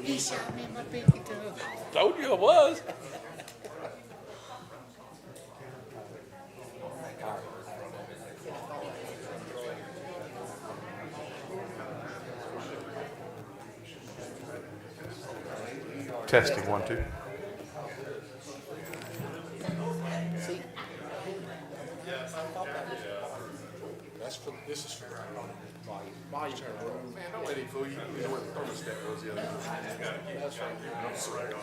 He shot me in my pinky toe. Told you I was. Testing, 1, 2. See, That's for, this is for my turn. Man, don't let him fool you. You know what the thermostat was the other day. That's right.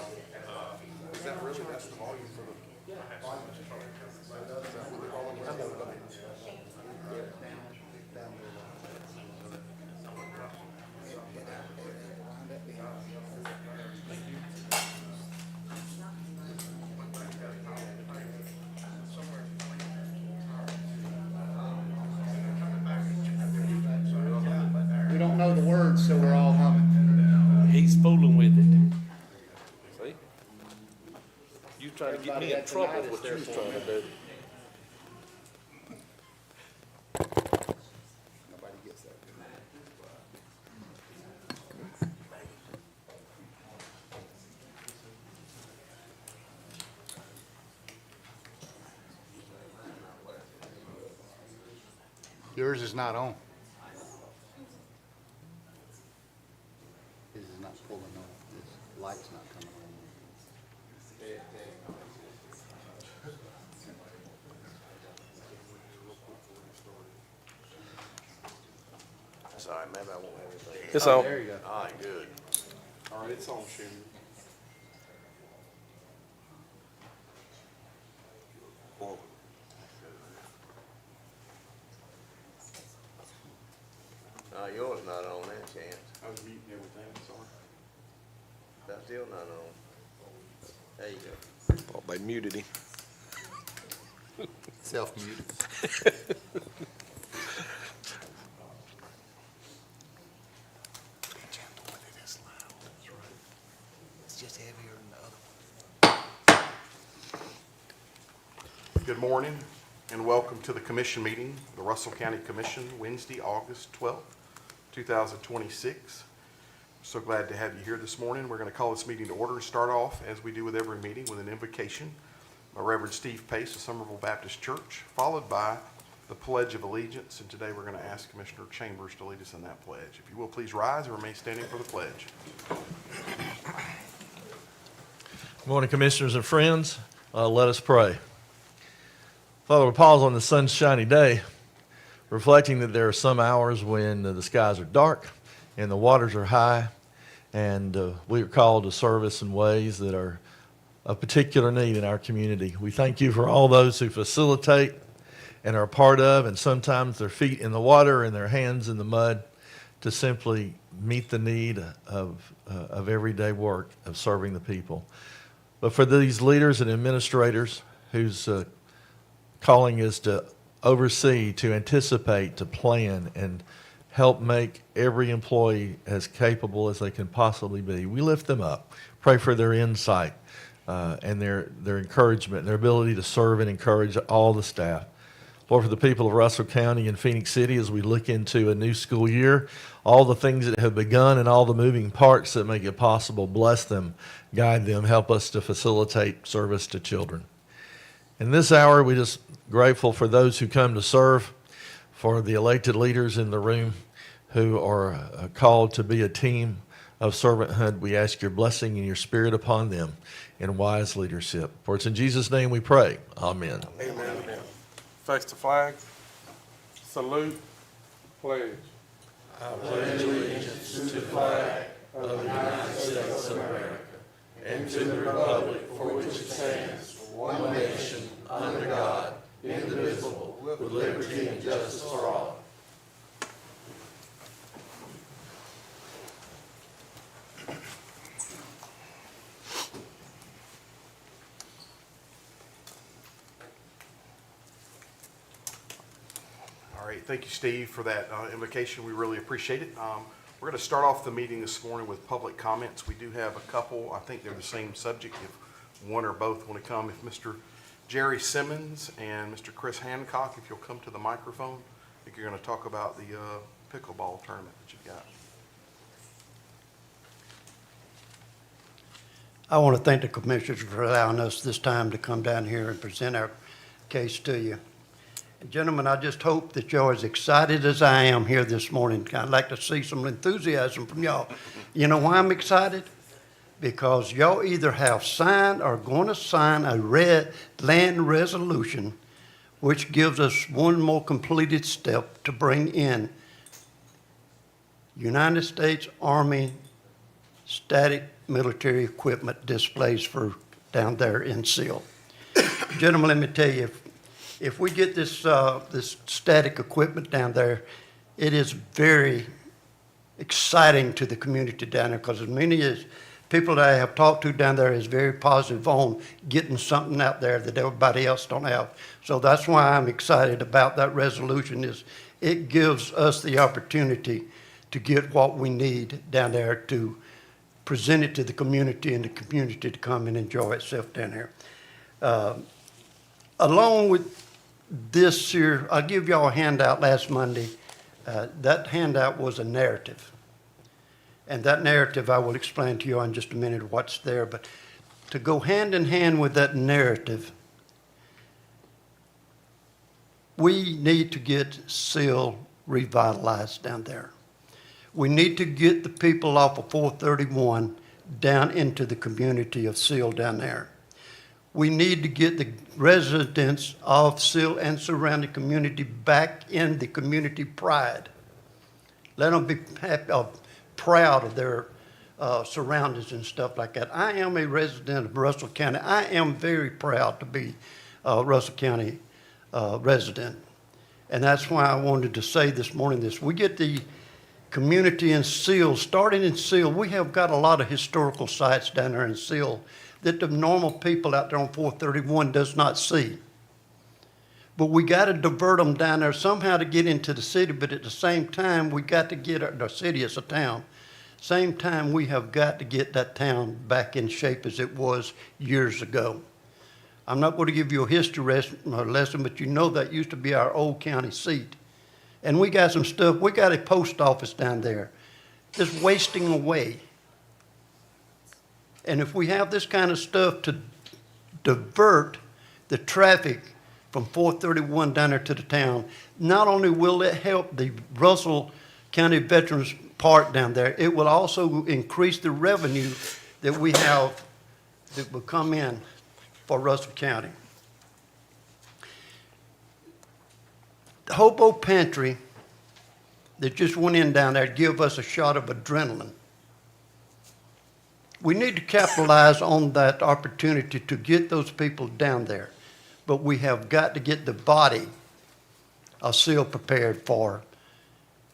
Is that really, that's the volume for the? Is that what they call it? we don't know the words, so we're all humming. He's fooling with it. See? You trying to get me in Everybody trouble got with what tinnitus you was there trying to do. Nobody gets that. Yours is not on. His is not pulling on. His light's not coming on. Sorry, maybe I won't have anything. It's Oh, on. there you go. All right, good. All right, it's on, Shannon. Whoa. Yours not on that chance. I was muting everything, sorry. That's still not on. There you go. Thought they muted him. Self-muted. Gentle with it, it's loud. That's right. It's just heavier than the other one. Good morning and welcome to the commission meeting, the Russell County Commission, Wednesday, August 12th, 2026. So glad to have you here this morning. We're going to call this meeting to order and start off, as we do with every meeting, with an invocation by Reverend Steve Pace of Somerville Baptist Church, followed by the Pledge of Allegiance. And today we're going to ask Commissioner Chambers to lead us in that pledge. If you will, please rise and remain standing for the pledge. Good morning, commissioners and friends. Let us pray. Father, we pause on this sunshiny day, reflecting that there are some hours when the skies are dark and the waters are high, and we are called to service in ways that are of particular need in our community. We thank you for all those who facilitate and are a part of, and sometimes their feet in the water and their hands in the mud, to simply meet the need of everyday work of serving the people. But for these leaders and administrators whose calling is to oversee, to anticipate, to plan, and help make every employee as capable as they can possibly be, we lift them up. Pray for their insight and their encouragement, their ability to serve and encourage all the staff. Lord, for the people of Russell County and Phoenix City, as we look into a new school year, all the things that have begun and all the moving parts that make it possible, bless them, guide them, help us to facilitate service to children. In this hour, we're just grateful for those who come to serve, for the elected leaders in the room who are called to be a team of servanthood. We ask your blessing and your spirit upon them in wise leadership. For it's in Jesus' name we pray. Amen. Amen. Face the flag. Salute. Pledge. And to the republic for which it stands, one nation, under God, indivisible, with liberty and justice for all. All right, thank you, Steve, for that invocation. We really appreciate it. We're going to start off the meeting this morning with public comments. We do have a couple. I think they're the same subject. If one or both want to come, if Mr. Jerry Simmons and Mr. Chris Hancock, if you'll come to the microphone, I think you're going to talk about the pickleball tournament that you've got. I want to thank the commissioners for allowing us this time to come down here and present our case to you. And gentlemen, I just hope that y'all are as excited as I am here this morning. I'd like to see some enthusiasm from y'all. You know why I'm excited? Because y'all either have signed or going to sign a land resolution, which gives us one more completed step to bring in United States Army static military equipment displays for down there in Seal. Gentlemen, let me tell you, if we get this static equipment down there, it is very exciting to the community down there, because as many as people that I have talked to down there is very positive on getting something out there that everybody else don't have. So that's why I'm excited about that resolution. Is it gives us the opportunity to get what we need down there to present it to the community, and the community to come and enjoy itself down there. Along with this here, I give y'all a handout last Monday. That handout was a narrative. And that narrative, I will explain to you in just a minute what's there. But to go hand in hand with that narrative, we need to get Seal revitalized down there. We need to get the people off of 431 down into the community of Seal down there. We need to get the residents of Seal and surrounding community back in the community pride. Let them be happy, proud of their surroundings and stuff like that. I am a resident of Russell County. I am very proud to be a Russell County resident. And that's why I wanted to say this morning this. We get the community in Seal, starting in Seal, we have got a lot of historical sites down there in Seal that the normal people out there on 431 does not see. But we got to divert them down there somehow to get into the city, but at the same time, we got to get the city as a town. Same time, we have got to get that town back in shape as it was years ago. I'm not going to give you a history lesson, but you know that used to be our old county seat. And we got some stuff, we got a post office down there that's wasting away. And if we have this kind of stuff to divert the traffic from 431 down there to the town, not only will it help the Russell County Veterans Park down there, it will also increase the revenue that we have that will come in for Russell County. The Hobo Pantry that just went in down there give us a shot of adrenaline. We need to capitalize on that opportunity to get those people down there. But we have got to get the body of Seal prepared for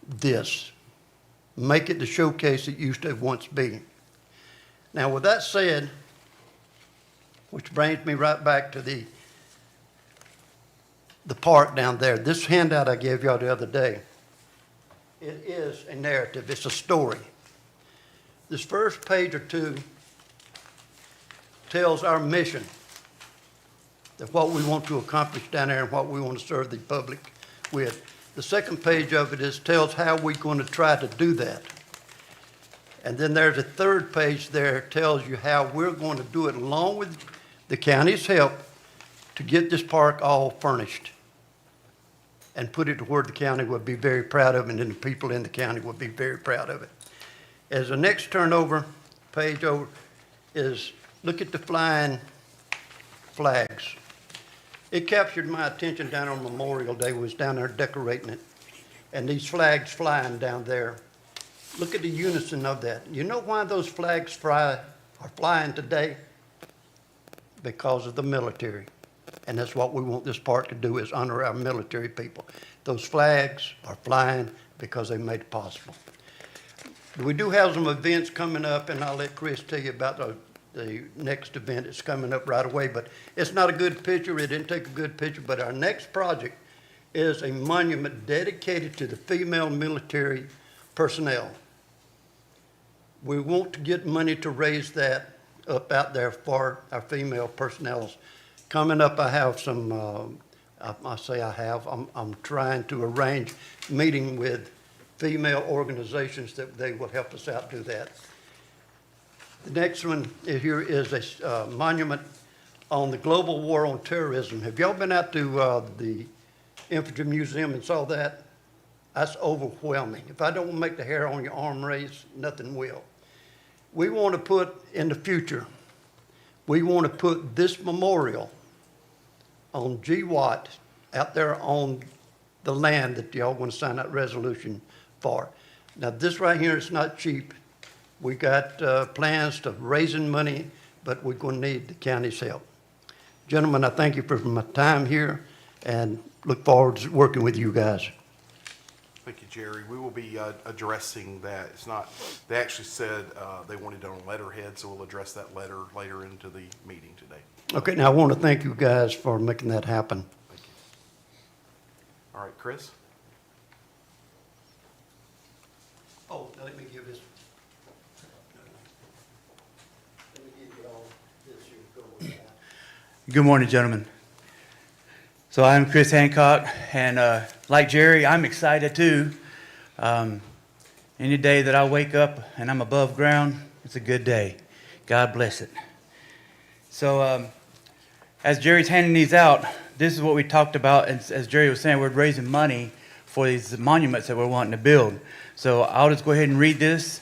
this. Make it the showcase it used to once be. Now, with that said, which brings me right back to the park down there. This handout I gave y'all the other day, it is a narrative. It's a story. This first page or two tells our mission, that what we want to accomplish down there and what we want to serve the public with. The second page of it tells how we're going to try to do that. And then there's a third page there that tells you how we're going to do it along with the county's help to get this park all furnished and put it to where the county would be very proud of it, and then the people in the county would be very proud of it. As the next page over, is look at the flying flags. It captured my attention down on Memorial Day. We was down there decorating it, and these flags flying down there. Look at the unison of that. You know why those flags are flying today? Because of the military. And that's what we want this park to do, is honor our military people. Those flags are flying because they made it possible. We do have some events coming up, and I'll let Chris tell you about the next event that's coming up right away. But it's not a good picture. It didn't take a good picture. But our next project is a monument dedicated to the female military personnel. We want to get money to raise that up out there for our female personnel. Coming up, I have some, I'm trying to arrange a meeting with female organizations that they will help us out do that. The next one here is a monument on the global war on terrorism. Have y'all been out to the Infantry Museum and saw that? That's overwhelming. If I don't make the hair on your arm raise, nothing will. We want to put, in the future, we want to put this memorial on G. Watt out there on the land that y'all want to sign that resolution for. Now, this right here is not cheap. We got plans to raising money, but we're going to need the county's help. Gentlemen, I thank you for my time here and look forward to working with you guys. Thank you, Jerry. We will be addressing that. It's not, they actually said they wanted it on letterhead, so we'll address that letter later into the meeting today. Okay, now I want to thank you guys for making that happen. Thank you. All right, Chris? Oh, let me give this. Let me give you all this here. Go with that. Good morning, gentlemen. So I'm Chris Hancock, and like Jerry, I'm excited too. Any day that I wake up and I'm above ground, it's a good day. God bless it. So as Jerry's handing these out, this is what we talked about. As Jerry was saying, we're raising money for these monuments that we're wanting to build. So I'll just go ahead and read this.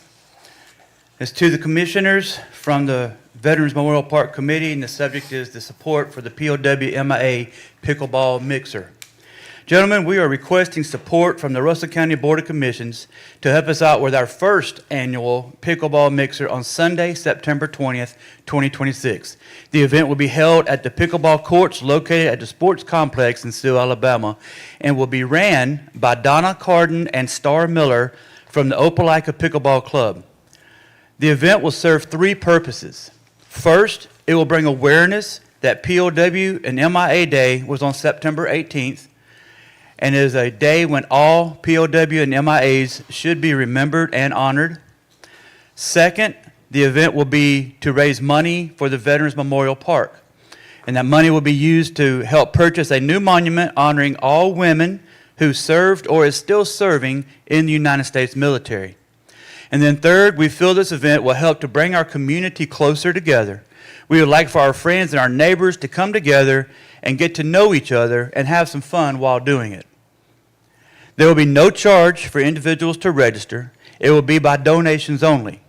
It's to the commissioners from the Veterans Memorial Park Committee, and the subject is the support for the POW MIA pickleball mixer. Gentlemen, we are requesting support from the Russell County Board of Commissions to help us out with our first annual pickleball mixer on Sunday, September 20th, 2026. The event will be held at the pickleball courts located at the sports complex in Steele, Alabama, and will be ran by Donna Carden and Star Miller from the Opelika Pickleball Club. The event will serve three purposes. First, it will bring awareness that POW and MIA Day was on September 18th, and is a day when all POW and MIAs should be remembered and honored. Second, the event will be to raise money for the Veterans Memorial Park, and that money will be used to help purchase a new monument honoring all women who served or is still serving in the United States military. And then third, we feel this event will help to bring our community closer together. We would like for our friends and our neighbors to come together and get to know each other and have some fun while doing it. There will be no charge for individuals to register. It will be by donations only.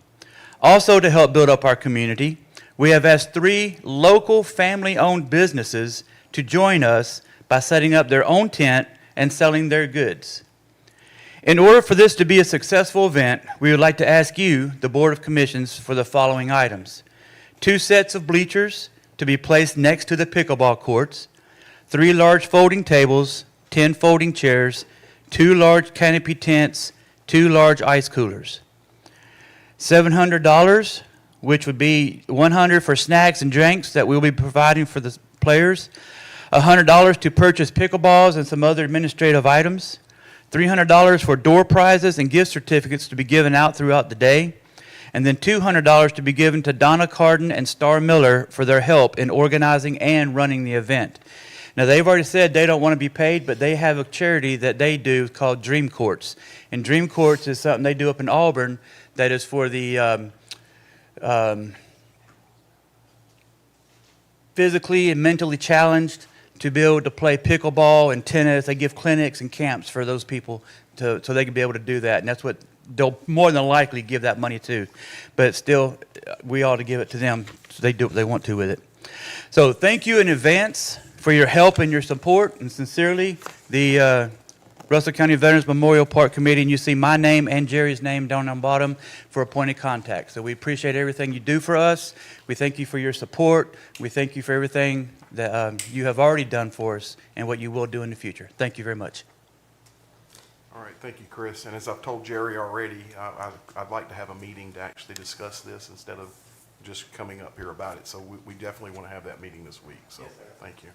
Also, to help build up our community, we have asked 3 local family-owned businesses to join us by setting up their own tent and selling their goods. In order for this to be a successful event, we would like to ask you, the Board of Commissions, for the following items: 2 sets of bleachers to be placed next to the pickleball courts, 3 large folding tables, 10 folding chairs, 2 large canopy tents, 2 large ice coolers. $700, which would be $100 for snacks and drinks that we'll be providing for the players, $100 to purchase pickleballs and some other administrative items, $300 for door prizes and gift certificates to be given out throughout the day, and then $200 to be given to Donna Carden and Star Miller for their help in organizing and running the event. Now, they've already said they don't want to be paid, but they have a charity that they do called Dream Courts. And Dream Courts is something they do up in Auburn that is for the physically and mentally challenged to be able to play pickleball and tennis. They give clinics and camps for those people so they can be able to do that. And that's what they'll more than likely give that money to. But still, we ought to give it to them so they do what they want to with it. So thank you in advance for your help and your support. And sincerely, the Russell County Veterans Memorial Park Committee, and you see my name and Jerry's name down on the bottom for appointed contact. So we appreciate everything you do for us. We thank you for your support. We thank you for everything that you have already done for us and what you will do in the future. Thank you very much. All right, thank you, Chris. And as I've told Jerry already, I'd like to have a meeting to actually discuss this instead of just coming up here about it. So we definitely want to have that meeting this week. So thank you.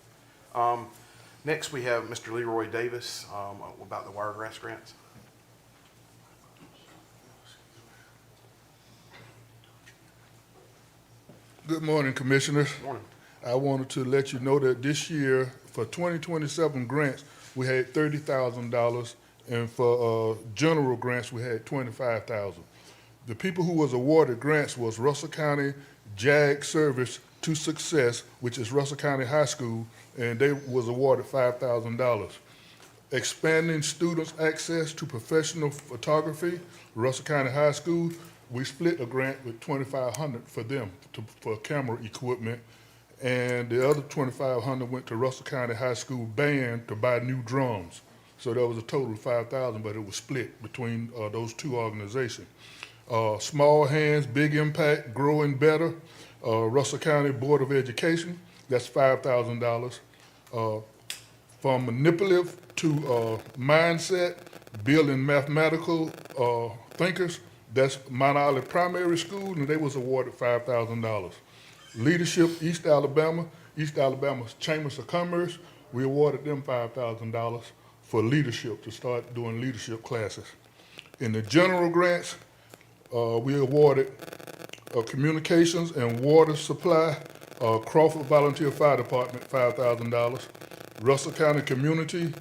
Next, we have Mr. Leroy Davis about the Wiregrass grants. Good morning, Commissioners. Morning. I wanted to let you know that this year, for 2027 grants, we had $30,000, and for general grants, we had $25,000. The people who was awarded grants was Russell County JAG Service to Success, which is Russell County High School, and they was awarded $5,000. Expanding students' access to professional photography, Russell County High School, we split a grant with $2,500 for them for camera equipment, and the other $2,500 went to Russell County High School band to buy new drums. So that was a total of $5,000, but it was split between those two organizations. Small Hands, Big Impact, Growing Better, Russell County Board of Education, that's $5,000. From manipulative to mindset, building mathematical thinkers, that's Mount Olive Primary School, and they was awarded $5,000. Leadership, East Alabama's Chambers of Commerce, we awarded them $5,000 for leadership, to start doing leadership classes. In the general grants, we awarded communications and water supply, Crawford Volunteer Fire Department, $5,000. Russell County Community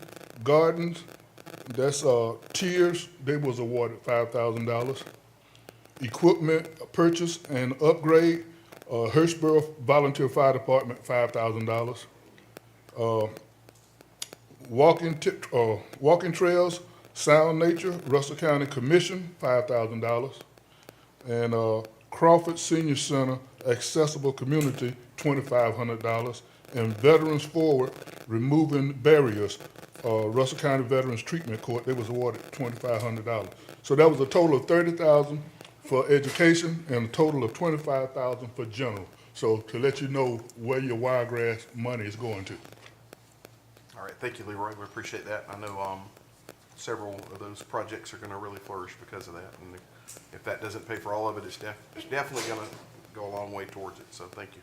Gardens, that's Tiers, they was awarded $5,000. Equipment purchase and upgrade, Hurstboro Volunteer Fire Department, $5,000. Walking trails, Sound Nature, Russell County Commission, $5,000. And Crawford Senior Center, Accessible Community, $2,500. And Veterans Forward, Removing Barriers, Russell County Veterans Treatment Court, they was awarded $2,500. So that was a total of $30,000 for education and a total of $25,000 for general. So to let you know where your Wiregrass money is going to. All right, thank you, Leroy. We appreciate that. I know several of those projects are going to really flourish because of that. And if that doesn't pay for all of it, it's definitely going to go a long way towards it. So thank you.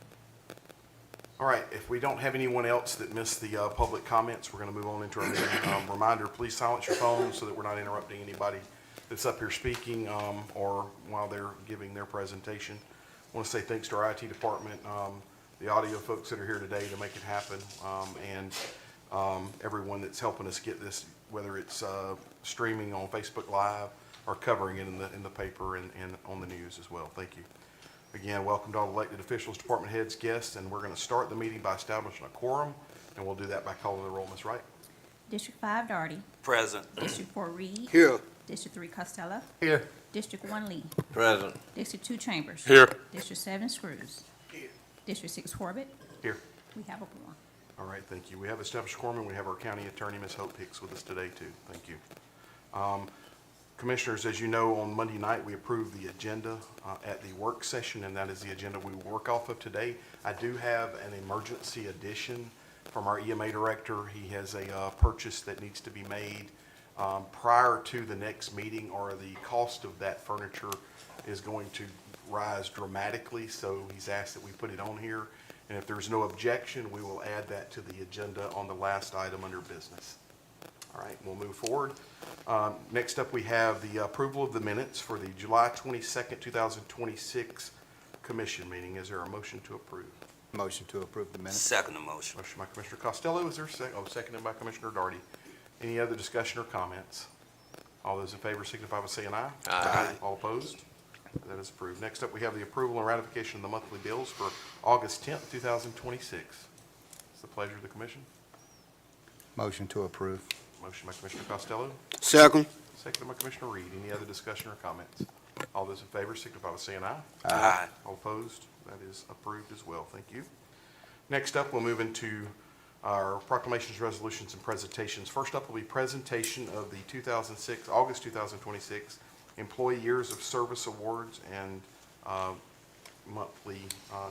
All right, if we don't have anyone else that missed the public comments, we're going to move on into our meeting. Reminder, please silence your phones so that we're not interrupting anybody that's up here speaking or while they're giving their presentation. I want to say thanks to our IT department, the audio folks that are here today to make it happen, and everyone that's helping us get this, whether it's streaming on Facebook Live or covering it in the paper and on the news as well. Thank you. Again, welcome to all elected officials, department heads, guests, and we're going to start the meeting by establishing a quorum, and we'll do that by calling the roll. Ms. Wright? District 5, Darty. Present. District 4, Reed. Here. District 3, Costello. Here. District 1, Lee. Present. District 2, Chambers. Here. District 7, Screws. District 6, Corbett. Here. We have a quorum. All right, thank you. We have established quorum, and we have our county attorney, Ms. Hope Hicks, with us today, too. Thank you. Commissioners, as you know, on Monday night, we approved the agenda at the work session, and that is the agenda we will work off of today. I do have an emergency addition from our EMA director. He has a purchase that needs to be made prior to the next meeting, or the cost of that furniture is going to rise dramatically, so he's asked that we put it on here. And if there's no objection, we will add that to the agenda on the last item under business. All right, we'll move forward. Next up, we have the approval of the minutes for the July 22nd, 2026 commission meeting. Is there a motion to approve? Motion to approve the minutes. Second the motion. Motion by Commissioner Costello. Is there a second? Oh, seconded by Commissioner Darty. Any other discussion or comments? All those in favor signify by saying aye. Aye. All opposed? That is approved. Next up, we have the approval and ratification of the monthly bills for August 10th, 2026. It's the pleasure of the commission. Motion to approve. Motion by Commissioner Costello. Second. Seconded by Commissioner Reed. Any other discussion or comments? All those in favor signify by saying aye. Aye. All opposed? That is approved as well. Thank you. Next up, we'll move into our proclamations, resolutions, and presentations. First up will be presentation of the August 2026 Employee Years of Service Awards and monthly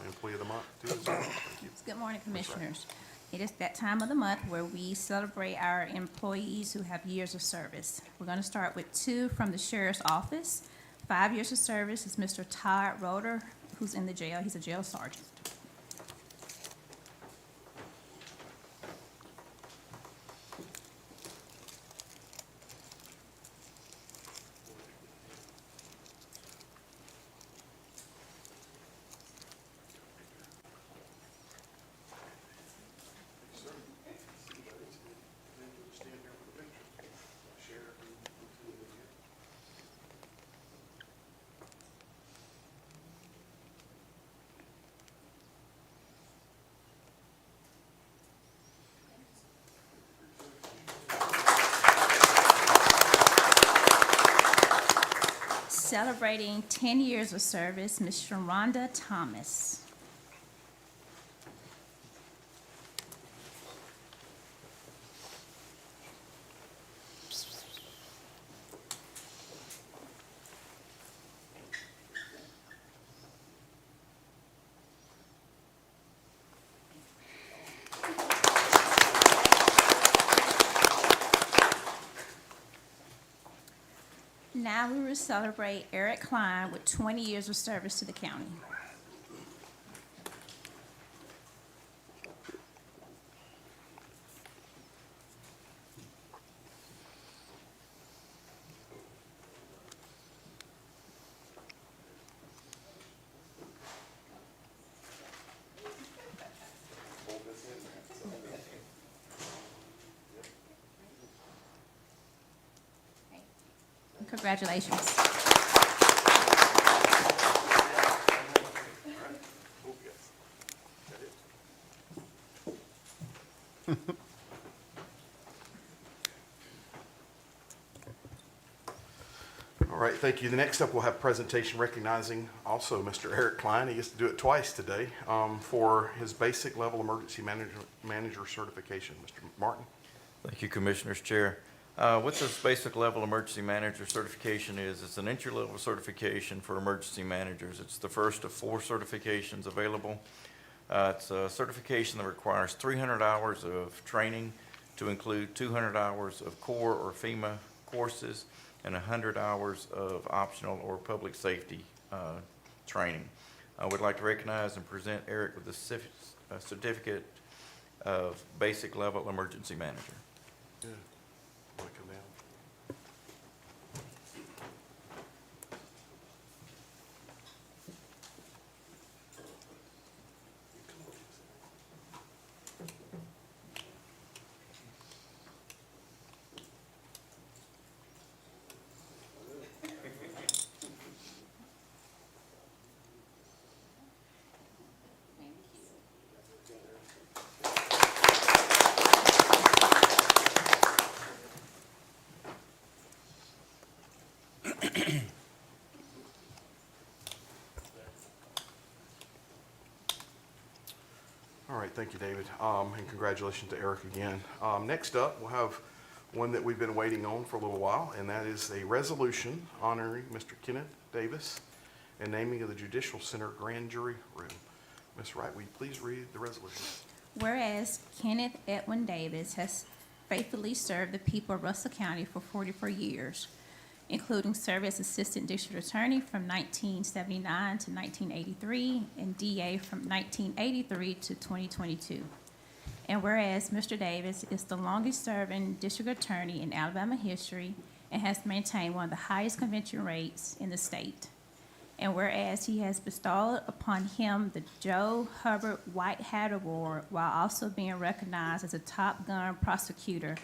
Employee of the Month. Thank you. Good morning, Commissioners. It is that time of the month where we celebrate our employees who have years of service. We're going to start with 2 from the Sheriff's Office. 5 years of service is Mr. Todd Roeder, who's in the jail. He's a jail sergeant. celebrating 10 years of service, Ms. Sharonda Thomas. Now we will celebrate Eric Klein with 20 years of service to the county. Congratulations. All right, thank you. The next up, we'll have presentation recognizing also Mr. Eric Klein. He gets to do it twice today for his basic level emergency manager certification. Mr. Martin. Thank you, Commissioners. Chair. What this basic level emergency manager certification is, it's an entry-level certification for emergency managers. It's the first of 4 certifications available. It's a certification that requires 300 hours of training to include 200 hours of core or FEMA courses and 100 hours of optional or public safety training. I would like to recognize and present Eric with a certificate of basic level emergency manager. Yeah. Want to come down? All right, thank you, David, and congratulations to Eric again. Next up, we'll have one that we've been waiting on for a little while, and that is a resolution honoring Mr. Kenneth Davis and naming of the Judicial Center Grand Jury Room. Ms. Wright, will you please read the resolution? Whereas Kenneth Edwin Davis has faithfully served the people of Russell County for 44 years, including serving as Assistant District Attorney from 1979 to 1983 and DA from 1983 to 2022. And whereas Mr. Davis is the longest-serving district attorney in Alabama history and has maintained one of the highest convention rates in the state. And whereas he has bestowed upon him the Joe Hubbard White Hat Award while also being recognized as a Top Gun prosecutor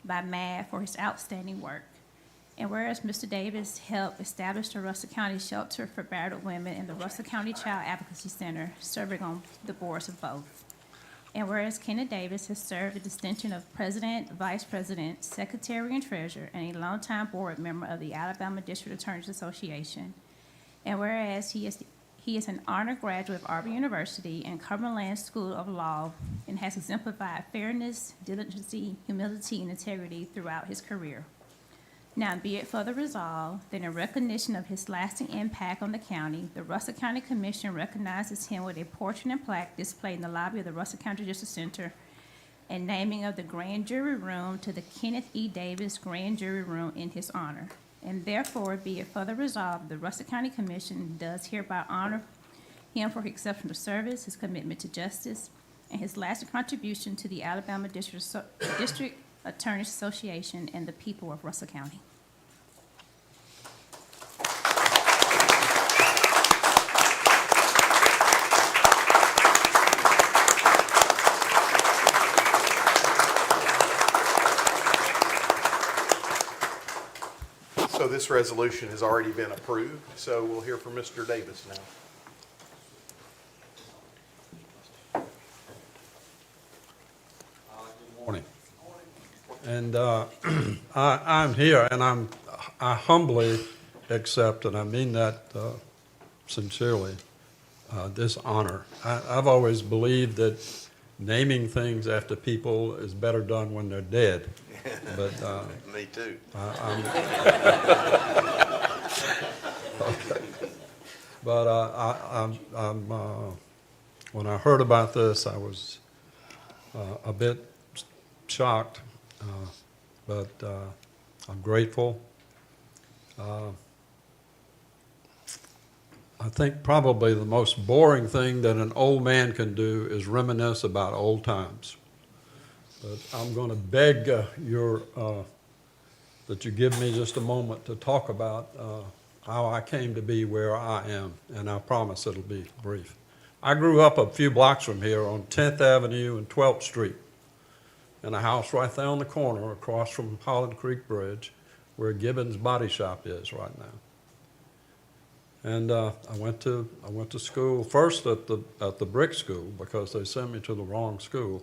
by MAD for his outstanding work. And whereas Mr. Davis helped establish the Russell County Shelter for Battered Women and the Russell County Child Advocacy Center, serving on the boards of both. And whereas Kenneth Davis has served the distinction of President, Vice President, Secretary, and Treasurer, and a longtime board member of the Alabama District Attorneys Association. And whereas he is an honored graduate of Auburn University and Cumberland School of Law and has exemplified fairness, diligence, humility, and integrity throughout his career. Now be it further resolved that in recognition of his lasting impact on the county, the Russell County Commission recognizes him with a portrait and plaque displayed in the lobby of the Russell County Justice Center and naming of the Grand Jury Room to the Kenneth E. Davis Grand Jury Room in his honor. And therefore, be it further resolved, the Russell County Commission does hereby honor him for his exceptional service, his commitment to justice, and his lasting contribution to the Alabama District Attorneys Association and the people of Russell County. So this resolution has already been approved, so we'll hear from Mr. Davis now. Morning. And I'm here, and I humbly accept, and I mean that sincerely, this honor. I've always believed that naming things after people is better done when they're dead. But Me too. But when I heard about this, I was a bit shocked, but I'm grateful. I think probably the most boring thing that an old man can do is reminisce about old times. But I'm going to beg that you give me just a moment to talk about how I came to be where I am, and I promise it'll be brief. I grew up a few blocks from here on 10th Avenue and 12th Street, in a house right there on the corner across from Holland Creek Bridge, where Gibbons Body Shop is right now. And I went to school first at the brick school because they sent me to the wrong school,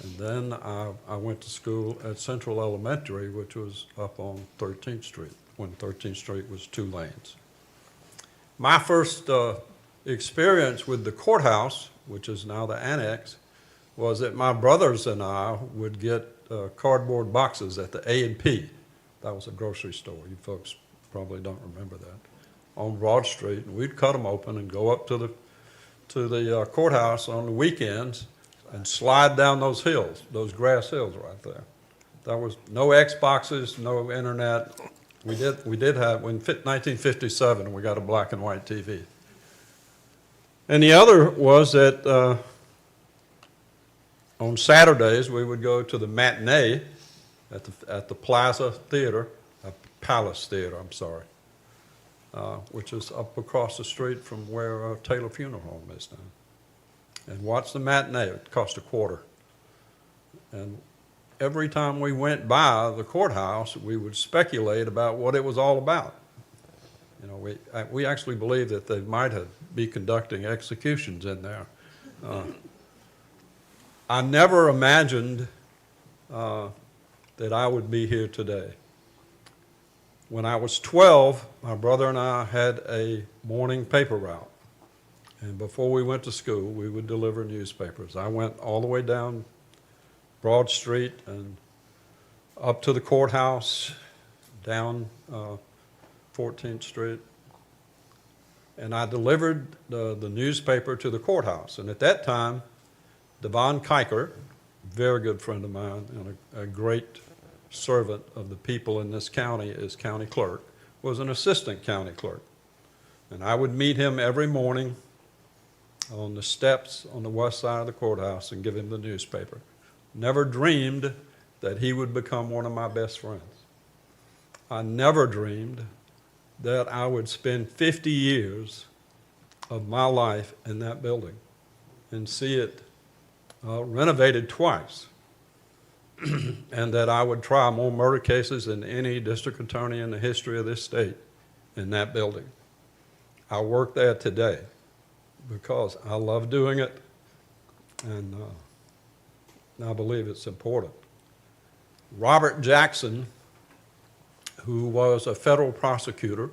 and then I went to school at Central Elementary, which was up on 13th Street when 13th Street was 2 lanes. My first experience with the courthouse, which is now the annex, was that my brothers and I would get cardboard boxes at the A&P. That was a grocery store. You folks probably don't remember that. On Broad Street, and we'd cut them open and go up to the courthouse on the weekends and slide down those hills, those grass hills right there. There was no Xboxes, no internet. We did have, in 1957, we got a black and white TV. And the other was that on Saturdays, we would go to the matinee at the Plaza Theater, Palace Theater, I'm sorry, which is up across the street from where Taylor Funeral Home is now. And watch the matinee. It cost $0.25. And every time we went by the courthouse, we would speculate about what it was all about. You know, we actually believed that they might be conducting executions in there. I never imagined that I would be here today. When I was 12, my brother and I had a morning paper route. And before we went to school, we would deliver newspapers. I went all the way down Broad Street and up to the courthouse, down 14th Street. And I delivered the newspaper to the courthouse. And at that time, Devon Kiker, very good friend of mine and a great servant of the people in this county as county clerk, was an assistant county clerk. And I would meet him every morning on the steps on the west side of the courthouse and give him the newspaper. Never dreamed that he would become one of my best friends. I never dreamed that I would spend 50 years of my life in that building and see it renovated twice, and that I would try more murder cases than any district attorney in the history of this state in that building. I work there today because I love doing it, and I believe it's important. Robert Jackson, who was a federal prosecutor,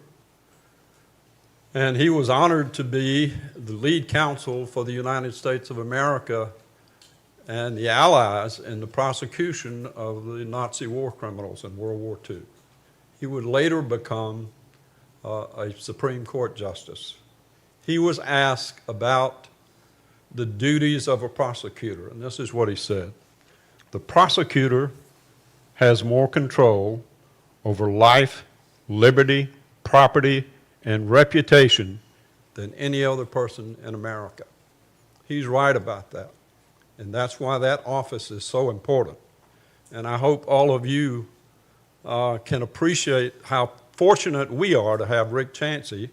and he was honored to be the lead counsel for the United States of America and the Allies in the prosecution of the Nazi war criminals in World War II. He would later become a Supreme Court justice. He was asked about the duties of a prosecutor, and this is what he said. The prosecutor has more control over life, liberty, property, and reputation than any other person in America. He's right about that. And that's why that office is so important. And I hope all of you can appreciate how fortunate we are to have Rick Chancey,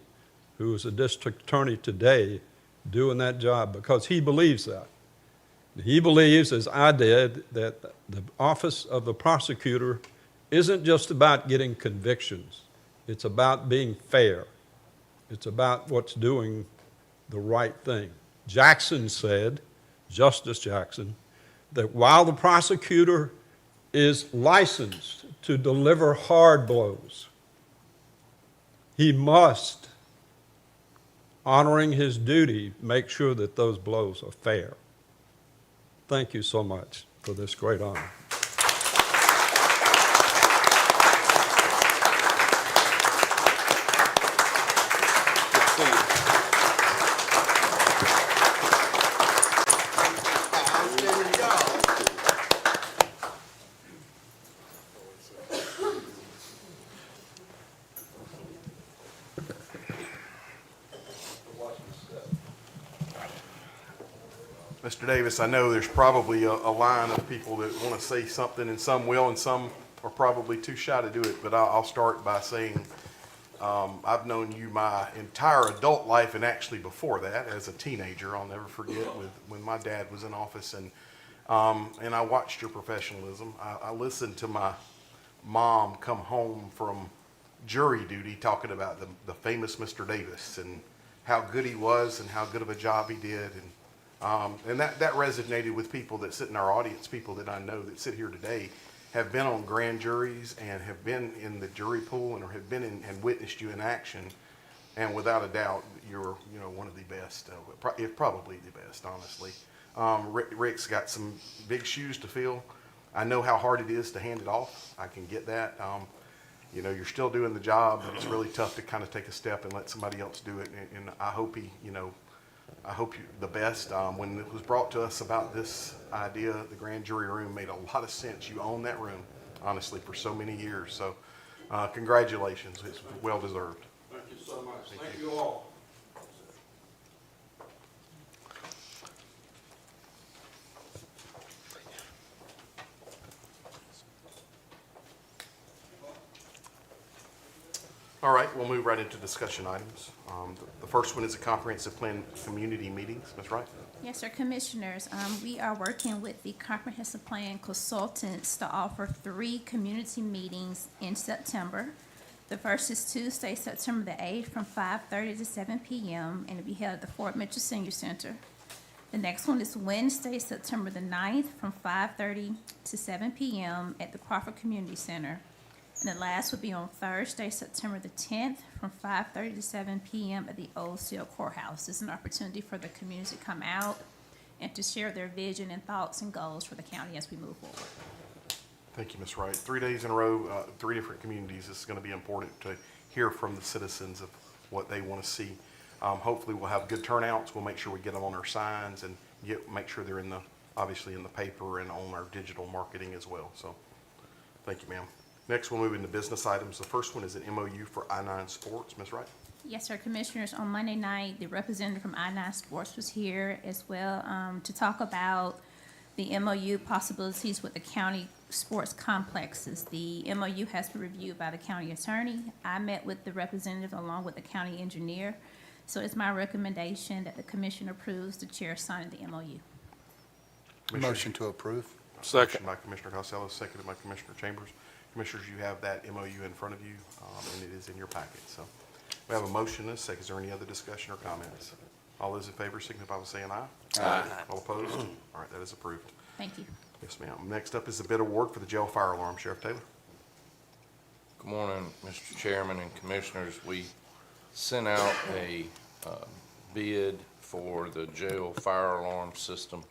who is a district attorney today, doing that job, because he believes that. He believes, as I did, that the office of the prosecutor isn't just about getting convictions. It's about being fair. It's about what's doing the right thing. Jackson said, Justice Jackson, that while the prosecutor is licensed to deliver hard blows, he must, honoring his duty, make sure that those blows are fair. Thank you so much for this great honor. Mr. Davis, I know there's probably a line of people that want to say something, and some will, and some are probably too shy to do it, but I'll start by saying, I've known you my entire adult life, and actually before that, as a teenager. I'll never forget when my dad was in office, and I watched your professionalism. I listened to my mom come home from jury duty talking about the famous Mr. Davis and how good he was and how good of a job he did, and that resonated with people that sit in our audience. People that I know that sit here today have been on grand juries and have been in the jury pool and have been in and witnessed you in action. And without a doubt, you're one of the best, if probably the best, honestly. Rick's got some big shoes to fill. I know how hard it is to hand it off. I can get that. You're still doing the job, but it's really tough to kind of take a step and let somebody else do it. And I hope I hope you the best. When it was brought to us about this idea, the grand jury room made a lot of sense. You own that room, honestly, for so many years. So congratulations. It's well deserved. Thank you so much. Thank you all. All right, we'll move right into discussion items. The first one is a comprehensive plan community meetings. Ms. Wright? Yes, sir, Commissioners. We are working with the Comprehensive Plan consultants to offer 3 community meetings in September. The first is Tuesday, September the 8th, from 5:30 to 7 p.m., and it'll be held at the Fort Mitchell Senior Center. The next one is Wednesday, September the 9th, from 5:30 to 7 p.m. at the Crawford Community Center. And the last would be on Thursday, September the 10th, from 5:30 to 7 p.m. at the Old Seal Courthouse. It's an opportunity for the community to come out and to share their vision and thoughts and goals for the county as we move forward. Thank you, Ms. Wright. 3 days in a row, 3 different communities. This is going to be important to hear from the citizens of what they want to see. Hopefully, we'll have good turnouts. We'll make sure we get them on our signs and make sure they're obviously in the paper and on our digital marketing as well. So, thank you, ma'am. Next, we'll move into business items. The first one is an MOU for I-9 Sports. Ms. Wright? Yes, sir, Commissioners. On Monday night, the representative from I-9 Sports was here as well to talk about the MOU possibilities with the county sports complexes. The MOU has been reviewed by the county attorney. I met with the representative along with the county engineer. So it's my recommendation that the commission approves the chair signing the MOU. Motion to approve. Motion by Commissioner Costello, seconded by Commissioner Chambers. Commissioners, you have that MOU in front of you, and it is in your packet. So we have a motion and a second. Is there any other discussion or comments? All those in favor signify by saying aye. Aye. All opposed? All right, that is approved. Thank you. Yes, ma'am. Next up is the bid award for the jail fire alarm. Sheriff Taylor? Good morning, Mr. Chairman and Commissioners. We sent out a bid for the jail fire alarm system.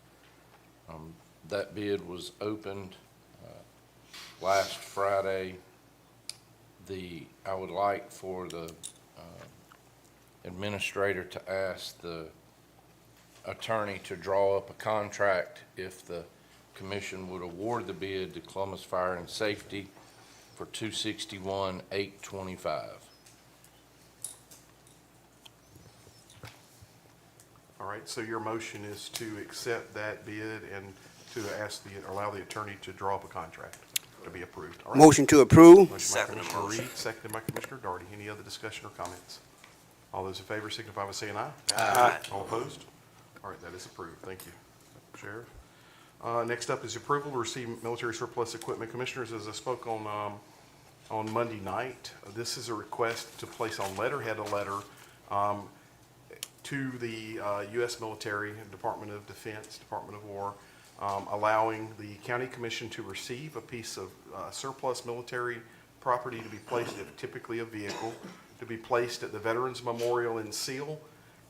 That bid was opened last Friday. I would like for the administrator to ask the attorney to draw up a contract if the commission would award the bid to Columbus Fire and Safety for $261,825. All right, so your motion is to accept that bid and to allow the attorney to draw up a contract to be approved. All right. Motion to approve. Motion by Commissioner Reed, seconded by Commissioner Darty. Any other discussion or comments? All those in favor signify by saying aye. Aye. All opposed? All right, that is approved. Thank you, Sheriff. Next up is approval to receive military surplus equipment. Commissioners, as I spoke on Monday night, this is a request to place on letterhead a letter to the U.S. military, Department of Defense, Department of War, allowing the county commission to receive a piece of surplus military property to be placed in typically a vehicle to be placed at the Veterans Memorial in Seal,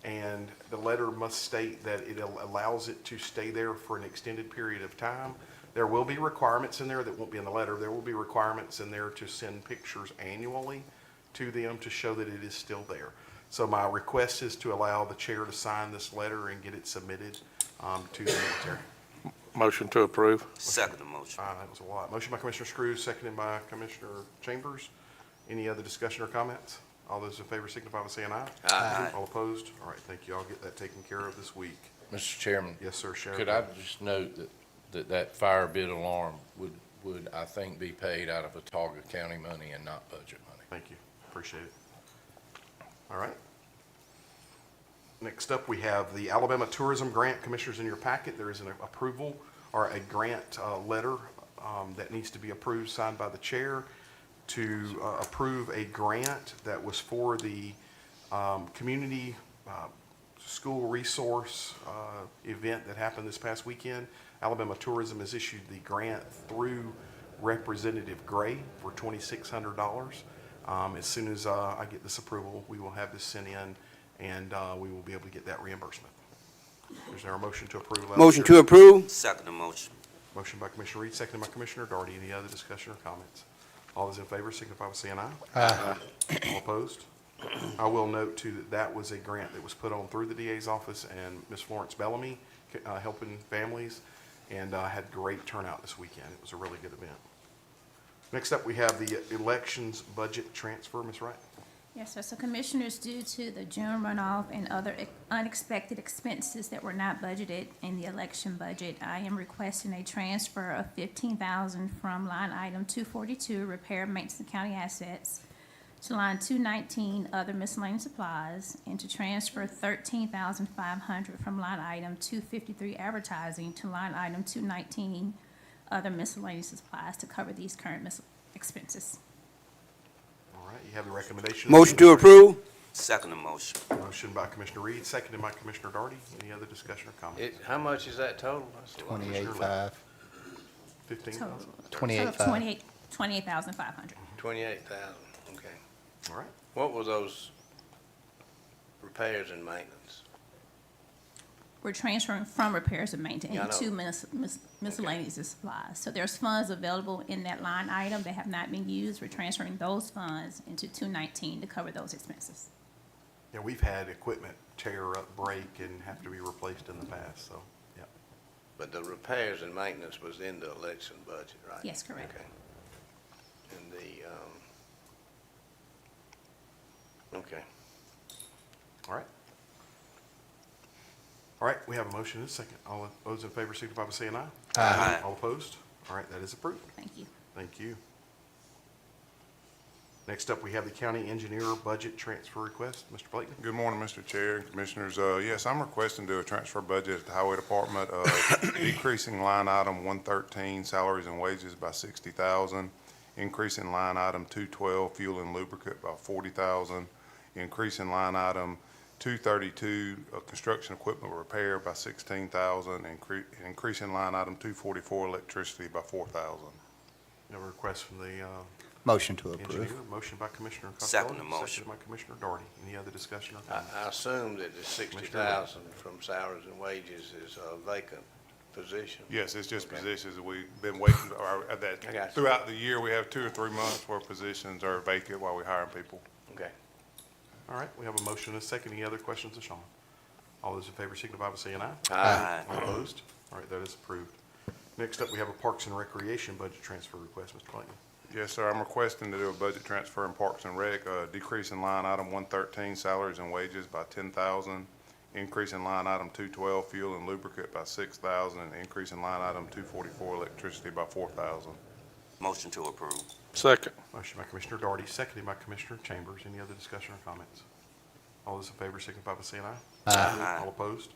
and the letter must state that it allows it to stay there for an extended period of time. There will be requirements in there that won't be in the letter. There will be requirements in there to send pictures annually to them to show that it is still there. So my request is to allow the chair to sign this letter and get it submitted to the military. Motion to approve. Second motion. That was a lot. Motion by Commissioner Screws, seconded by Commissioner Chambers. Any other discussion or comments? All those in favor signify by saying aye. Aye. All opposed? All right, thank you. I'll get that taken care of this week. Mr. Chairman, Yes, sir, Sheriff. could I just note that fire bid alarm would, I think, be paid out of Watauga County money and not budget money? Thank you. Appreciate it. All right. Next up, we have the Alabama Tourism Grant. Commissioners, in your packet, there is an approval or a grant letter that needs to be approved, signed by the chair, to approve a grant that was for the community school resource event that happened this past weekend. Alabama Tourism has issued the grant through Representative Gray for $2,600. As soon as I get this approval, we will have this sent in, and we will be able to get that reimbursement. Is there a motion to approve? Motion to approve. Second motion. Motion by Commissioner Reed, seconded by Commissioner Darty. Any other discussion or comments? All those in favor signify by saying aye. Aye. All opposed? I will note too that that was a grant that was put on through the DA's office and Ms. Florence Bellamy, helping families, and had great turnout this weekend. It was a really good event. Next up, we have the elections budget transfer. Ms. Wright? Yes, sir. So Commissioners, due to the June runoff and other unexpected expenses that were not budgeted in the election budget, I am requesting a transfer of $15,000 from line item 242, repair and maintenance of county assets, to line 219, other miscellaneous supplies, and to transfer $13,500 from line item 253, advertising, to line item 219, other miscellaneous supplies, to cover these current expenses. All right, you have the recommendation. Motion to approve. Second motion. Motion by Commissioner Reed, seconded by Commissioner Darty. Any other discussion or comments? How much is that total? 28.5. 15? Total. 28.5. $28,500. 28,000, okay. All right. What were those repairs and maintenance? We're transferring from repairs and maintenance Yeah, I know. to miscellaneous supplies. So there's funds available in that line item that have not been used. We're transferring those funds into 219 to cover those expenses. Yeah, we've had equipment tear up, break, and have to be replaced in the past, so, yeah. But the repairs and maintenance was in the election budget, right? Yes, correct. Okay. And okay. All right. All right, we have a motion and a second. All those in favor signify by saying aye. Aye. All opposed? All right, that is approved. Thank you. Thank you. Next up, we have the county engineer budget transfer request. Mr. Blakeney? Good morning, Mr. Chair and Commissioners. Yes, I'm requesting to do a transfer budget at the Highway Department, decreasing line item 113, salaries and wages, by $60,000, increasing line item 212, fuel and lubricant, by $40,000, increasing line item 232, construction equipment repair, by $16,000, increasing line item 244, electricity, by $4,000. You have a request from the Motion to approve. engineer. Motion by Commissioner Costello. Second motion. Seconded by Commissioner Darty. Any other discussion or comment? I assume that the 60,000 from salaries and wages is a vacant position. Yes, it's just Okay. positions that we've been waiting, or I got you. that throughout the year, we have 2 or 3 months where positions are vacant while we're hiring people. Okay. All right, we have a motion and a second. Any other questions of Sean? All those in favor signify by saying aye. Aye. All opposed? All right, that is approved. Next up, we have a Parks and Recreation budget transfer request. Mr. Clayton? Yes, sir. I'm requesting to do a budget transfer in Parks and Rec, decreasing line item 113, salaries and wages, by $10,000, increasing line item 212, fuel and lubricant, by $6,000, and increasing line item 244, electricity, by $4,000. Motion to approve. Second. Motion by Commissioner Darty, seconded by Commissioner Chambers. Any other discussion or comments? All those in favor signify by saying aye. Aye. All opposed?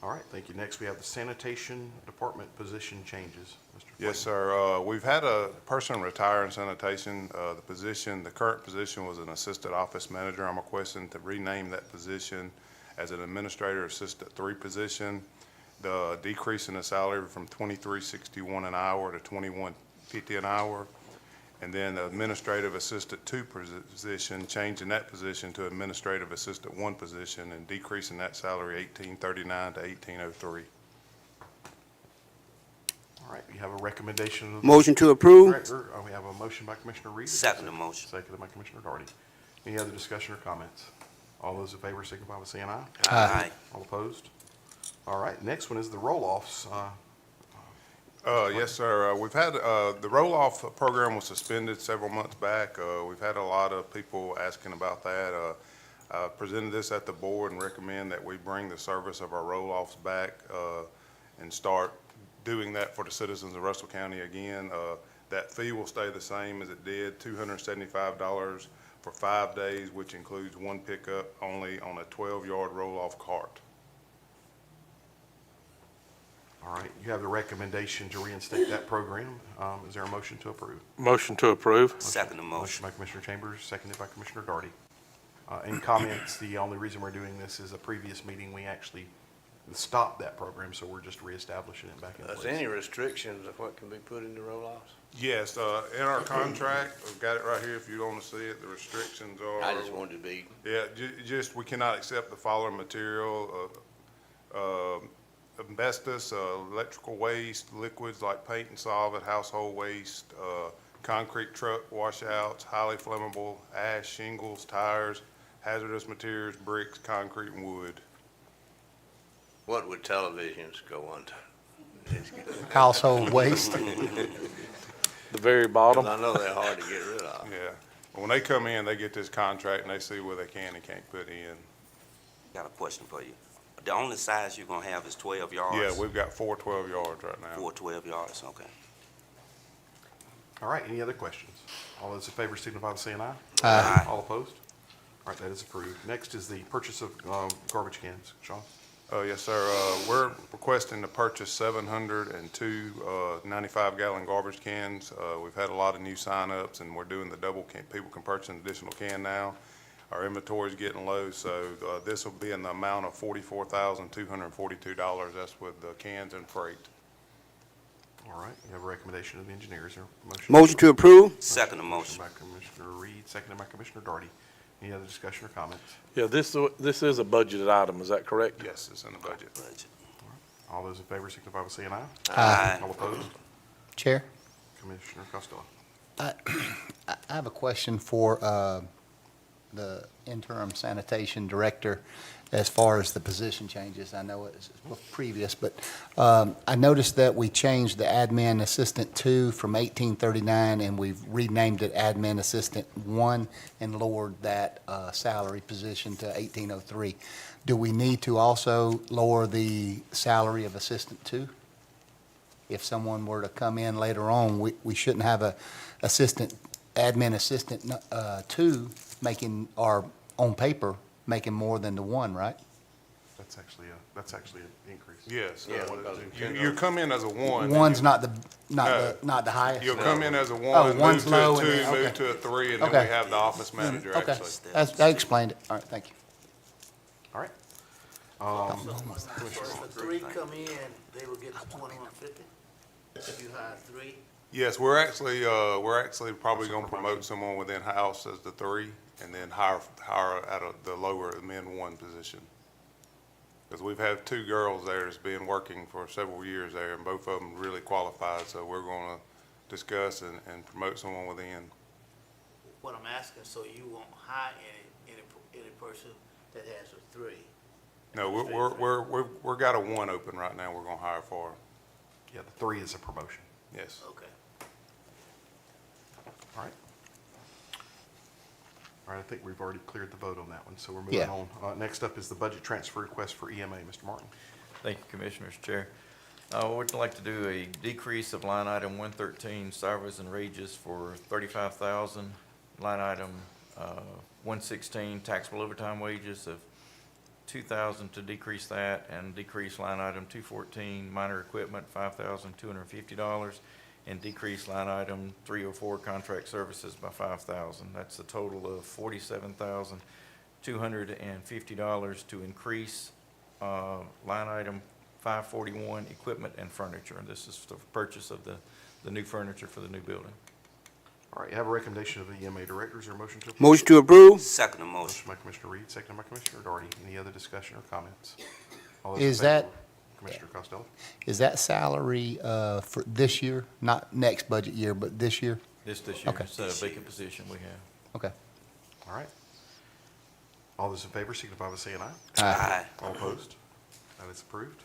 All right, thank you. Next, we have the Sanitation Department position changes. Mr. Yes, Clayton. sir. We've had a person retire in sanitation. The current position was an assistant office manager. I'm requesting to rename that position as an administrator assistant 3 position. The decrease in the salary from $23.61 an hour to $21.50 an hour. And then the administrative assistant 2 position, changing that position to administrative assistant 1 position and decreasing that salary 1839 to 1803. All right, we have a recommendation. Motion to approve. Director. We have a motion by Commissioner Reed. Second motion. Seconded by Commissioner Darty. Any other discussion or comments? All those in favor signify by saying aye. Aye. All opposed? All right, next one is the roll-offs. Yes, sir. We've had, the roll-off program was suspended several months back. We've had a lot of people asking about that. I presented this at the board and recommend that we bring the service of our roll-offs back, and start doing that for the citizens of Russell County again. That fee will stay the same as it did, $275 for 5 days, which includes 1 pickup only on a 12-yard roll-off cart. All right, you have the recommendation to reinstate that program. Is there a motion to approve? Motion to approve. Second motion. Motion by Commissioner Chambers, seconded by Commissioner Darty. In comments, the only reason we're doing this is a previous meeting, we actually stopped that program, so we're just reestablishing it back in place. Is there any restrictions of what can be put in the roll-offs? Yes, in our contract, we've got it right here if you want to see it, the restrictions are. I just wanted to be, Yeah, just, we cannot accept the following material, asbestos, electrical waste, liquids like paint and solvent, household waste, concrete truck washouts, highly flammable ash, shingles, tires, hazardous materials, bricks, concrete, and wood. what would televisions go under? Household waste. The very bottom. I know they're hard to get rid of. Yeah, when they come in, they get this contract and they see where they can and can't put in. Got a question for you. The only size you're gonna have is 12 yards? Yeah, we've got 4 12 yards right now. 4 12 yards, okay. All right, any other questions? All those in favor signify by saying aye. Aye. All opposed? All right, that is approved. Next is the purchase of garbage cans. Sean? Yes, sir. We're requesting to purchase 702 95-gallon garbage cans. We've had a lot of new sign-ups, and we're doing the double can. People can purchase an additional can now. Our inventory is getting low, so this will be in the amount of $44,242. That's with the cans and freight. All right, you have a recommendation of the engineers. Is there a motion? Motion to approve? Second motion. By Commissioner Reed, seconded by Commissioner Darty. Any other discussion or comments? Yeah, this is a budgeted item, is that correct? Yes, it's in the budget. All those in favor signify by saying aye. Aye. All opposed? Chair, Commissioner Costello. I have a question for the interim sanitation director as far as the position changes. I know it's previous, but I noticed that we changed the admin assistant 2 from 1839, and we've renamed it admin assistant 1 and lowered that salary position to 1803. Do we need to also lower the salary of assistant 2? If someone were to come in later on, we shouldn't have a admin assistant 2 making, or on paper, making more than the 1, right? That's actually an increase. Yes. Yeah, because You come in as a 1. One's not the highest. You'll come in as a 1, Oh, move one's to low a and 2, then- move okay. to a 3, and then Okay. we have the office manager Okay, actually. that explained it. All right, thank you. All right. If 3 come in, they will get the 2150? If you hire 3? Yes, we're actually probably gonna promote someone within house as the 3, and then hire out of the lower men 1 position. Because we've had 2 girls there that's been working for several years there, and both of them really qualified, so we're gonna discuss and promote someone within. What I'm asking, so you won't hire any person that has a 3? No, we're got a 1 open right now we're gonna hire for. Yeah, the 3 is a promotion. Yes. Okay. All right. All right, I think we've already cleared the vote on that one, so we're moving Yeah. on. Next up is the budget transfer request for EMA. Mr. Martin. Thank you, Commissioners. Chair. We'd like to do a decrease of line item 113, salaries and wages for $35,000. Line item 116, taxable overtime wages of $2,000 to decrease that, and decrease line item 214, minor equipment, $5,250, and decrease line item 304, contract services by $5,000. That's a total of $47,250 to increase line item 541, equipment and furniture. And this is the purchase of the new furniture for the new building. All right, you have a recommendation of the EMA director. Is there a motion to approve? Motion to approve. Second motion. Motion by Commissioner Reed, seconded by Commissioner Darty. Any other discussion or comments? All those in Is favor? that- Commissioner Costello? Is that salary for this year, not next budget year, but this year? This year, Okay. it's a vacant position we have. Okay. All right. All those in favor signify by saying aye. Aye. All opposed? That is approved.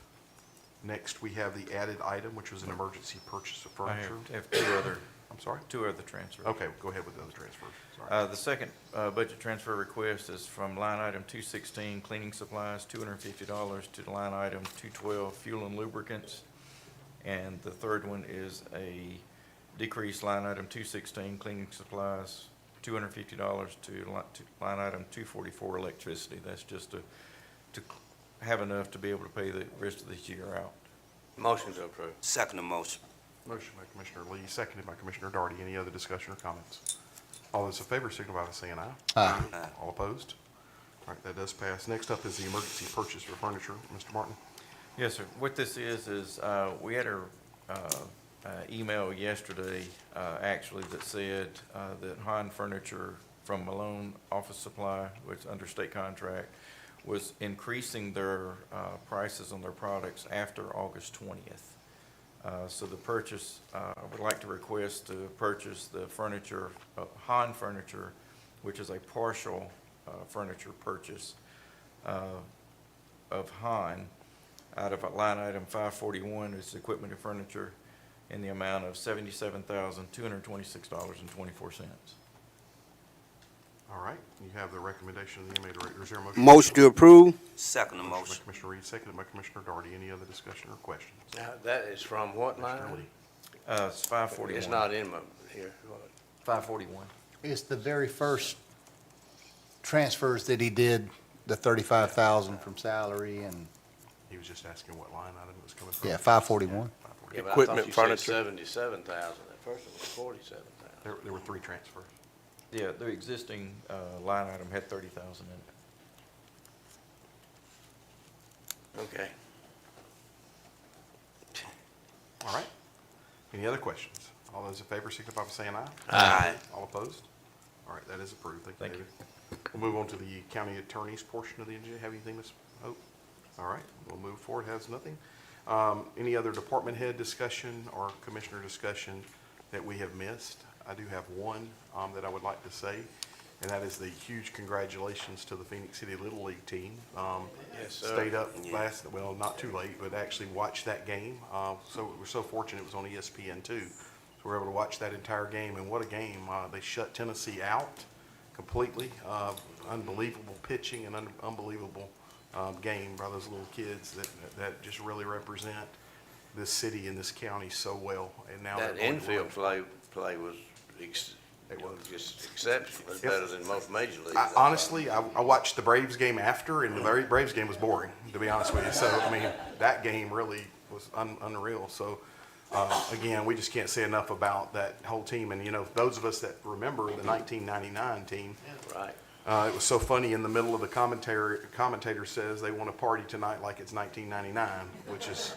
Next, we have the added item, which was an emergency purchase of I furniture. have two other, I'm sorry? two other transfers. Okay, go ahead with the other transfers. Sorry. The second budget transfer request is from line item 216, cleaning supplies, $250, to the line item 212, fuel and lubricants. And the third one is a decreased line item 216, cleaning supplies, $250 to line item 244, electricity. That's just to have enough to be able to pay the rest of this year out. Motion to approve. Second motion. Motion by Commissioner Lee, seconded by Commissioner Darty. Any other discussion or comments? All those in favor signify by saying aye. Aye. All opposed? All right, that does pass. Next up is the emergency purchase for furniture. Mr. Martin? Yes, sir. What this is we had a email yesterday, actually, that said that Han Furniture from Malone Office Supply, which is under state contract, was increasing their prices on their products after August 20th. So the purchase, I would like to request to purchase the furniture, Han Furniture, which is a partial furniture purchase of Han, out of line item 541, is equipment and furniture, in the amount of $77,226.24. All right, you have the recommendation of the EMA director. Is there a motion? Motion to approve. Second Motion by motion. Commissioner Reed, seconded by Commissioner Darty. Any other discussion or questions? Now, that is from what line? Commissioner Lee. It's 541. It's not in my, here. 541. It's the very first transfers that he did, the 35,000 from salary and, He was just asking what line item it was coming from. yeah, 541. Yeah, but I Equipment, thought you said furniture. 77,000. At first it was 47,000. There were three transfers. Yeah, the existing line item had 30,000 in it. Okay. All right. Any other questions? All those in favor signify by saying aye. Aye. All opposed? All right, that is approved. Thank Thank you, David. We'll move on to the county attorney's portion of the agenda. Have anything, Ms. Hope? All right, we'll move forward. Has nothing. Any other department head discussion or commissioner discussion that we have missed? I do have one that I would like to say, and that is the huge congratulations to the Phoenix City Little League team. Yes, sir. Stayed up well, not too late, but actually watched that game. So we're so fortunate it was on ESPN too. So we were able to watch that entire game, and what a game. They shut Tennessee out completely. Unbelievable pitching and unbelievable game by those little kids that just really represent this city and this county so well. And now That they're going to infield run. play was just exceptional. It's better than most major leagues. Honestly, I watched the Braves game after, and the Braves game was boring, to be honest with you. So, I mean, that game really was unreal. So, again, we just can't say enough about that whole team. And, you know, those of us that remember the 1999 team, Right. it was so funny in the middle of the commentator says they want to party tonight like it's 1999, which is,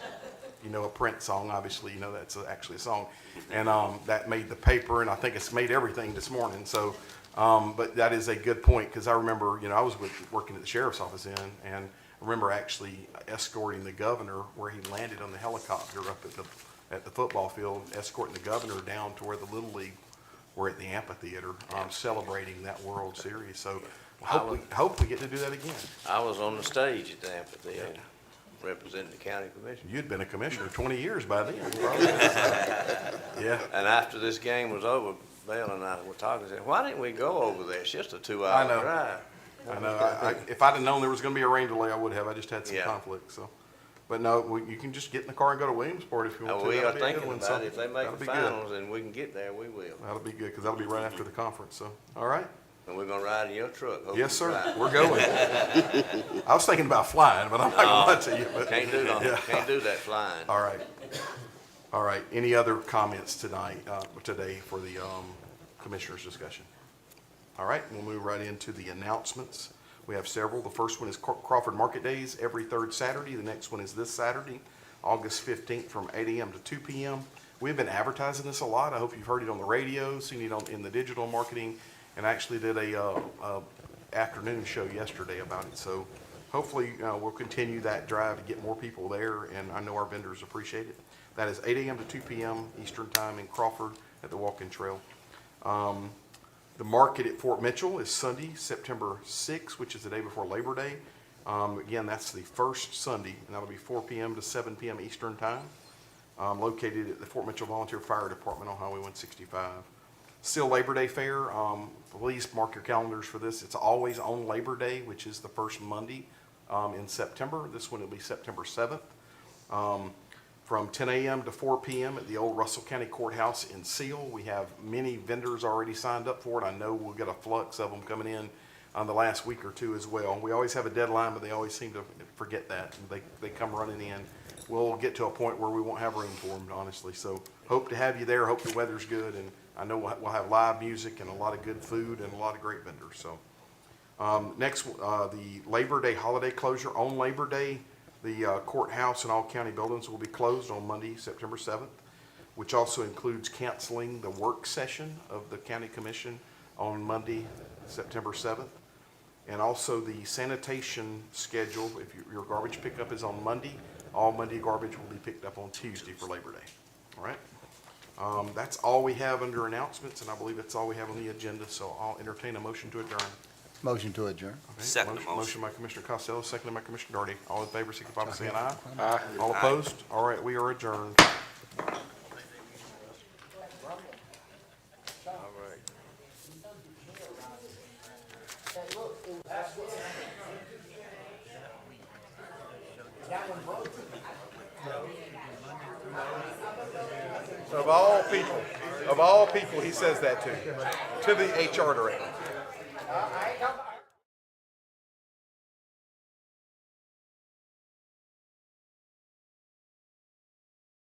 you know, a Prince song. Obviously, you know, that's actually a song. And that made the paper, and I think it's made everything this morning. So, but that is a good point, because I remember, you know, I was working at the sheriff's office and I remember actually escorting the governor where he landed on the helicopter up at the football field, escorting the governor down to where the Little League were at the amphitheater, celebrating that World Series. So hope we get to do that again. I was on the stage at the amphitheater representing the county commission. You'd been a commissioner 20 years by then, probably. Yeah. And after this game was over, Bill and I were talking, said, why didn't we go over there? It's just a 2-hour know. drive. I know. If I'd have known there was going to be a rain delay, I would have. I just had some Yeah. conflict, so. But no, you can just get in the car and go to Williamsport if you want to. We are That'll be a good thinking one, about so it. If they make that'll the be good. finals and we can get there, we will. That'll be good, because that'll be right after the conference, so, all right? And we're gonna ride in your truck. Hope Yes, you sir, ride. we're going. I was thinking about flying, but I'm not gonna lie to you. but- Can't do Yeah. can't do that flying. All right. All right, any other comments today for the commissioners' discussion? All right, we'll move right into the announcements. We have several. The first one is Crawford Market Days every third Saturday. The next one is this Saturday, August 15th, from 8 a.m. to 2 p.m. We've been advertising this a lot. I hope you've heard it on the radio, seen it in the digital marketing, and actually did a afternoon show yesterday about it. So hopefully, we'll continue that drive to get more people there, and I know our vendors appreciate it. That is 8 a.m. to 2 p.m. Eastern Time in Crawford at the Walk-In Trail. The market at Fort Mitchell is Sunday, September 6th, which is the day before Labor Day. Again, that's the first Sunday, and that'll be 4 p.m. to 7 p.m. Eastern Time, located at the Fort Mitchell Volunteer Fire Department on Highway 165. Still Labor Day Fair. Please mark your calendars for this. It's always on Labor Day, which is the first Monday in September. This one will be September 7th. From 10 a.m. to 4 p.m. at the old Russell County Courthouse in Seal. We have many vendors already signed up for it. I know we'll get a flux of them coming in the last week or two as well. We always have a deadline, but they always seem to forget that. They come running in. We'll get to a point where we won't have room for them, honestly. So hope to have you there. Hope the weather's good, and I know we'll have live music and a lot of good food and a lot of great vendors. So next, the Labor Day holiday closure. On Labor Day, the courthouse and all county buildings will be closed on Monday, September 7th, which also includes canceling the work session of the county commission on Monday, September 7th. And also the sanitation schedule, if your garbage pickup is on Monday, all Monday garbage will be picked up on Tuesday for Labor Day. All right? That's all we have under announcements, and I believe that's all we have on the agenda, so I'll entertain a motion to adjourn. Motion to adjourn. Okay, Second motion. Motion by Commissioner Costello, seconded by Commissioner Darty. All in favor, signify by saying aye. Aye. All opposed? All right, we are adjourned. Of all people, he says that to the HR director.